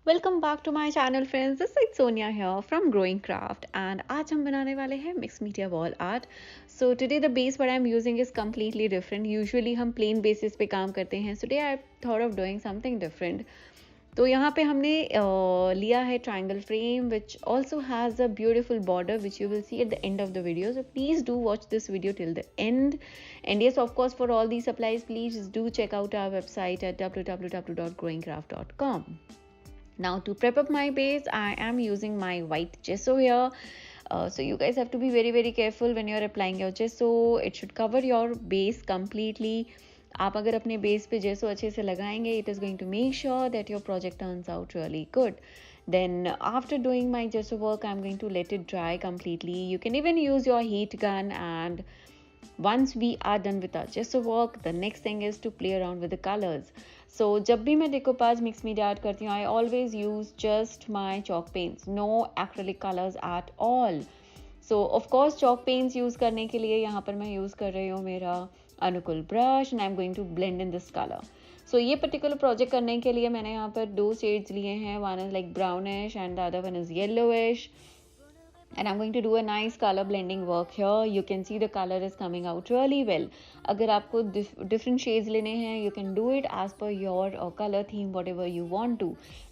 Welcome back to my channel friends, this is Sonia here from Growing Craft and आज हम बनाने वाले हैं mix media wall art. So today the base what I am using is completely different. Usually हम plain bases पे काम करते हैं, today I thought of doing something different. तो यहाँ पे हमने लिया है triangle frame which also has a beautiful border which you will see at the end of the video, so please do watch this video till the end yes, of course, for all these supplies please do check out our website at www.growingcraft.com. Now to prep up my base, I am using my white gesso here. So you guys have to be very careful when you're applying your gesso. It should cover your base completely. आप अगर अपने base पे जेसो अच्छे से लगाएंगे, it is going to make sure that your project turns out really good. Then after doing my gesso work, I'm going to let it dry completely. You can even use your heat gun, and once we are done with our gesso work, the next thing is to play around with the colors. So जब भी मैं decoupage mix media art करती हूँ, I always use just my chalk paints, no acrylic colors at all. So of course chalk paints use करने के लिए यहाँ पर मैं use कर रही हूँ मेरा अनुकूल brush and I'm going to blend in this color. So ये particular project करने के लिए मैंने यहाँ पर दो shades लिए हैं, one is like brownish and the other one is yellowish. And I'm going to do a nice color blending work here. You can see the color is coming out really well. अगर आपको different shades लेने हैं, you can do it as per your color theme, whatever you want to.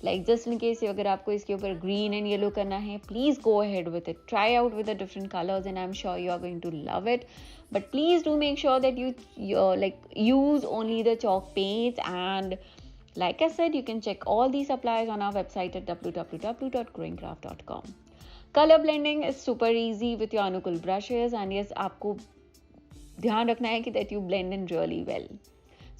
Like just in case अगर आपको इसके ऊपर green and yellow करना है, please go ahead with it. Try out with the different colors and I'm sure you are going to love it. But please do make sure that you like use only the chalk paints, and like I said, you can check all these supplies on our website at www.growingcraft.com. Colour blending is super easy with your अनुकूल brushes and yes, आपको ध्यान रखना है कि that you blend in really well.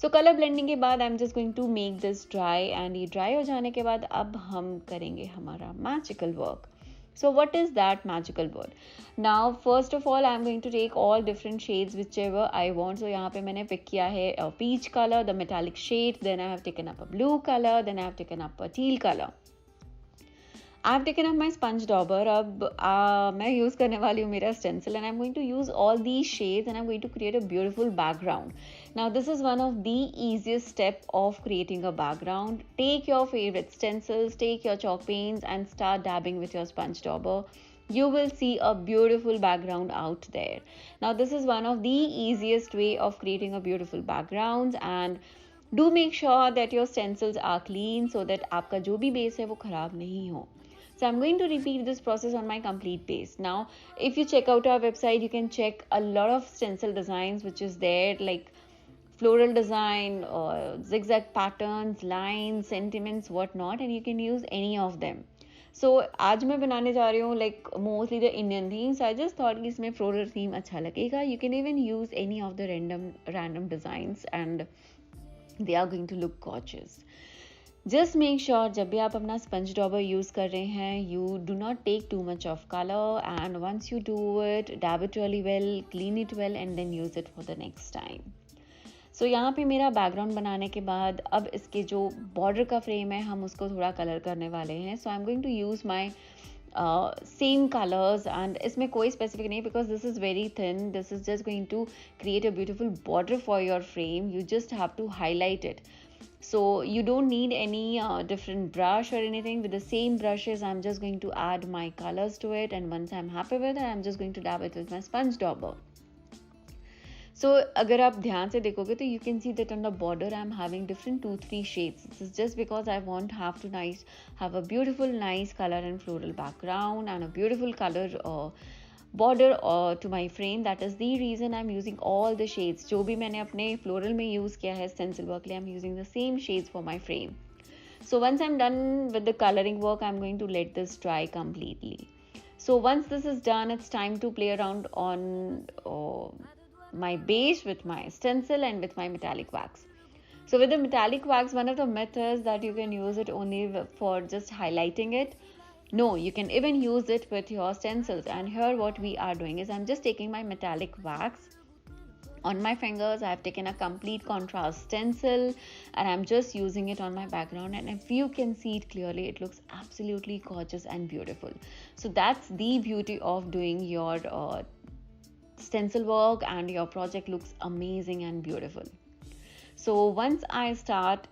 So colour blending के बाद I am just going to make this dry, and ये dry हो जाने के बाद अब हम करेंगे हमारा magical work. So what is that magical word? Now first of all I'm going to take all different shades whichever I want. So यहाँ पे मैंने pick किया है peach color, the metallic shade, then I have taken up a blue color, then I have taken up a teal color. I've taken up my sponge dauber. अब मैं use करने वाली हूँ मेरा stencil and I'm going to use all these shades and I'm going to create a beautiful background. Now this is one of the easiest step of creating a background. Take your favorite stencils, take your chalk paints and start dabbing with your sponge dauber. You will see a beautiful background out there. Now this is one of the easiest way of creating a beautiful background, and do make sure that your stencils are clean so that आपका जो भी base है वो खराब नहीं हो. So I'm going to repeat this process on my complete base. Now, if you check out our website, you can check a lot of stencil designs which is there, like floral design, zigzag patterns, lines, sentiments, whatnot, and you can use any of them. So आज मैं बनाने जा रही हूँ like mostly the Indian themes. I just thought कि इसमें floral theme अच्छा लगेगा. You can even use any of the random designs and they are going to look gorgeous. Just make sure जब भी आप अपना sponge dauber use कर रहे हैं, you do not take too much of color, and once you do it, dab it really well, clean it well, and then use it for the next time. So यहाँ पे मेरा background बनाने के बाद अब इसके जो border का frame है हम उसको थोड़ा color करने वाले हैं. So I'm going to use my same colors, and इसमें कोई specific नहीं because this is very thin. This is just going to create a beautiful border for your frame. You just have to highlight it. So you don't need any different brush or anything. With the same brushes I'm just going to add my colors to it, and once I'm happy with it I'm just going to dab it with my sponge dauber. So अगर आप ध्यान से देखोगे तो you can see that on the border I'm having different 2-3 shades. This is just because I want have a beautiful nice color and floral background and a beautiful color border to my frame. That is the reason I'm using all the shades. जो भी मैंने अपने floral में use किया है stencil work लिए, I'm using the same shades for my frame. So once I'm done with the coloring work, I'm going to let this dry completely. So once this is done, it's time to play around on my base with my stencil and with my metallic wax. So with the metallic wax, one of the methods that you can use it only for just highlighting it. No, you can even use it with your stencils. And here what we are doing is I'm just taking my metallic wax on my fingers. I have taken a complete contrast stencil and I'm just using it on my background, and if you can see it clearly, it looks absolutely gorgeous and beautiful. So that's the beauty of doing your stencil work, and your project looks amazing and beautiful. So once I start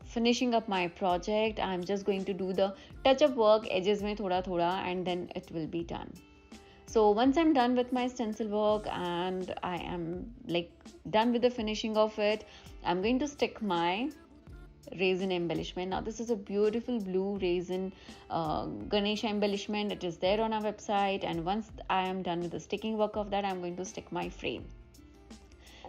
finishing up my project. I'm just going to do the touch-up work edges mein thoda thoda, and then it will be done. So once I'm done with my stencil work and I am like done with the finishing of it, I'm going to stick my resin embellishment. Now this is a beautiful blue resin Ganesha embellishment. It is there on our website, and once I am done with the sticking work of that, I'm going to stick my frame.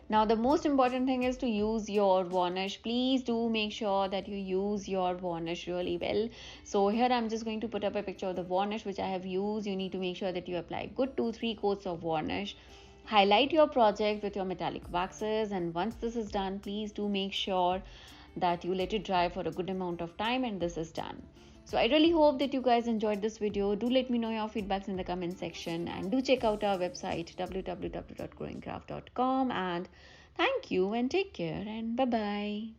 Now the most important thing is to use your varnish. Please do make sure that you use your varnish really well. So here I'm just going to put up a picture of the varnish which I have used. You need to make sure that you apply good 2-3 coats of varnish. Highlight your project with your metallic waxes, and once this is done, please do make sure that you let it dry for a good amount of time, and this is done. So I really hope that you guys enjoyed this video. Do let me know your feedbacks in the comment section, and do check out our website www.growingcraft.com, and thank you and take care and bye bye.